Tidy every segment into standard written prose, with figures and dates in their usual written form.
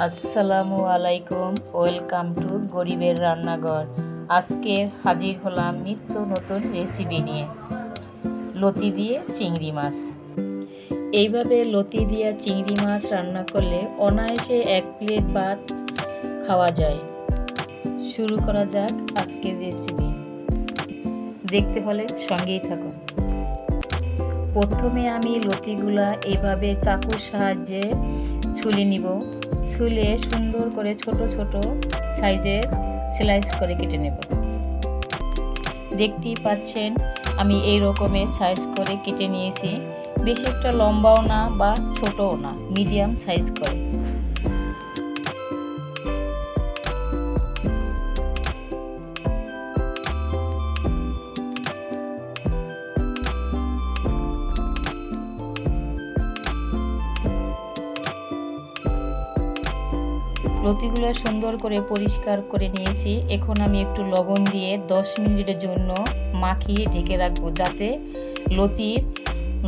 আসসালামু আলাইকুম, welcome to গরিবের রান্নাঘর। আজকে হাজির হলাম নিত্য নতুন রেসিপি নিয়ে, লতি দিয়ে চিংড়ি মাছ। এইভাবে লতি দিয়ে চিংড়ি মাছ রান্না করলে অনায়াসে 1 প্লেট ভাত খাওয়া যায়। শুরু করা যাক আজকের রেসিপি। দেখতে হলে সঙ্গেই থাকুন। প্রথমে আমি লতিগুলা এইভাবে চাকুর সাহায্যে ছুলে নিব। ছুলে সুন্দর করে ছোট ছোট সাইজের স্লাইস করে কেটে নেব। দেখতেই পাচ্ছেন আমি এই রকমের সাইজ করে কেটে নিয়েছি। বেশি একটা লম্বাও না বা ছোটও না, মিডিয়াম সাইজ করে। লতিগুলো সুন্দর করে পরিষ্কার করে নিয়েছি। এখন আমি একটু লবণ দিয়ে 10 মিনিটের জন্য মাখিয়ে ঢেকে রাখবো, যাতে লতির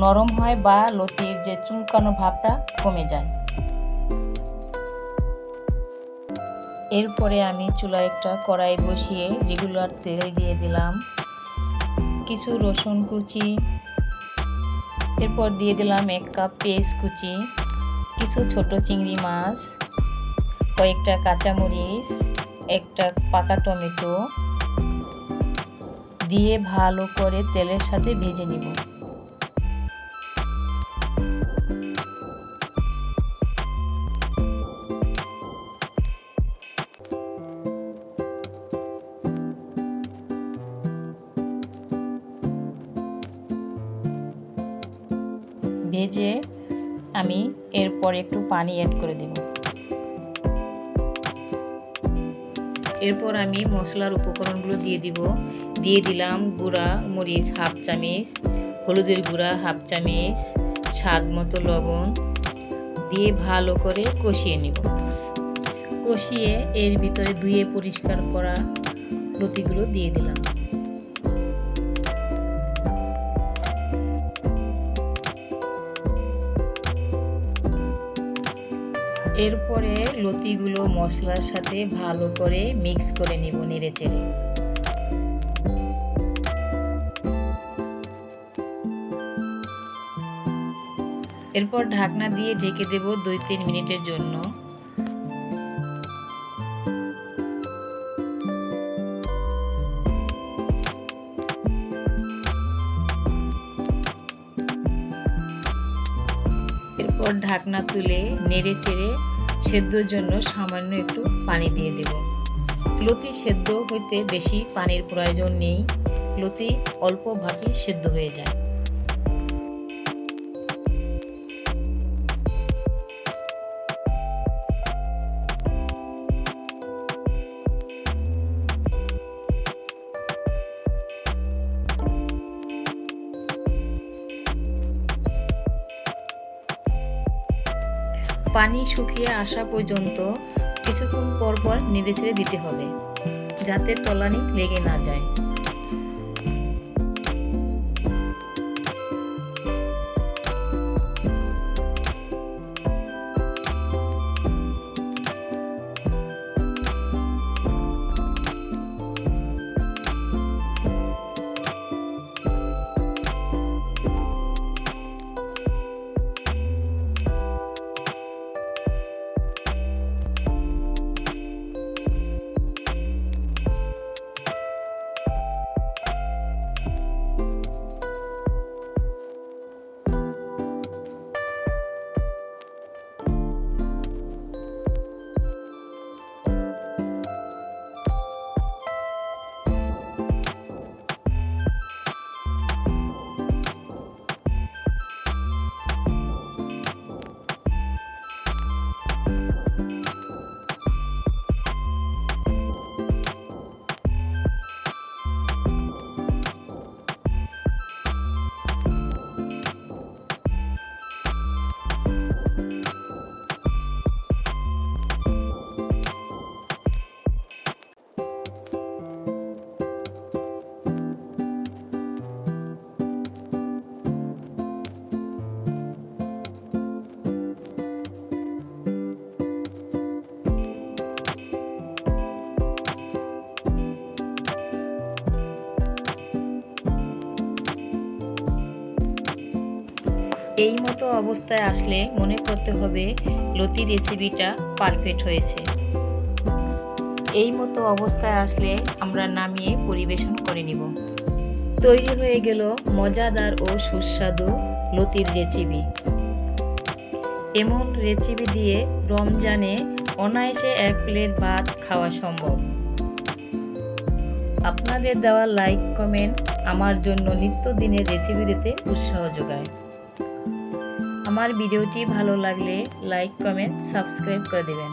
নরম হয় বা লতির যে চুলকানো ভাবটা কমে যায়। এরপরে আমি চুলায় একটা কড়াই বসিয়ে রেগুলার তেল দিয়ে দিলাম, কিছু রসুন কুচি, এরপর দিয়ে দিলাম 1 কাপ পেঁয়াজ কুচি, কিছু ছোট চিংড়ি মাছ, কয়েকটা কাঁচামরিচ, একটা পাকা টমেটো দিয়ে ভালো করে তেলের সাথে ভেজে নিব। ভেজে আমি এরপর একটু পানি অ্যাড করে দেব। এরপর আমি মশলার উপকরণগুলো দিয়ে দিলাম গুঁড়া মরিচ 1/2 চামচ, হলুদের গুঁড়া 1/2 চামচ, স্বাদ মতো লবণ দিয়ে ভালো করে কষিয়ে নেব। কষিয়ে এর ভিতরে ধুয়ে পরিষ্কার করা লতিগুলো দিয়ে দিলাম। এরপরে লতিগুলো মশলার সাথে ভালো করে মিক্স করে নিব নেড়েচেড়ে। এরপর ঢাকনা দিয়ে ঢেকে দেব 2-3 মিনিটের জন্য। এরপর ঢাকনা তুলে নেড়েচেড়ে সেদ্ধর জন্য সামান্য একটু পানি দিয়ে দেব। লতি সেদ্ধ হইতে বেশি পানির প্রয়োজন নেই, লতি অল্প ভাপেই সেদ্ধ হয়ে যায়। পানি শুকিয়ে আসা পর্যন্ত কিছুক্ষণ পর পর নেড়েচেড়ে দিতে হবে, যাতে তলানি লেগে না যায়। এই মতো অবস্থায় আসলে মনে করতে হবে লতি রেসিপিটা পারফেক্ট হয়েছে। এই মতো অবস্থায় আসলে আমরা নামিয়ে পরিবেশন করে নিব। তৈরি হয়ে গেল মজাদার ও সুস্বাদু লতির রেসিপি। এমন রেসিপি দিয়ে রমজানে অনায়াসে 1 প্লেট ভাত খাওয়া সম্ভব। আপনাদের দেওয়া লাইক কমেন্ট আমার জন্য নিত্যদিনের রেসিপি দিতে উৎসাহ যোগায়। আমার ভিডিওটি ভালো লাগলে লাইক কমেন্ট সাবস্ক্রাইব করে দেবেন।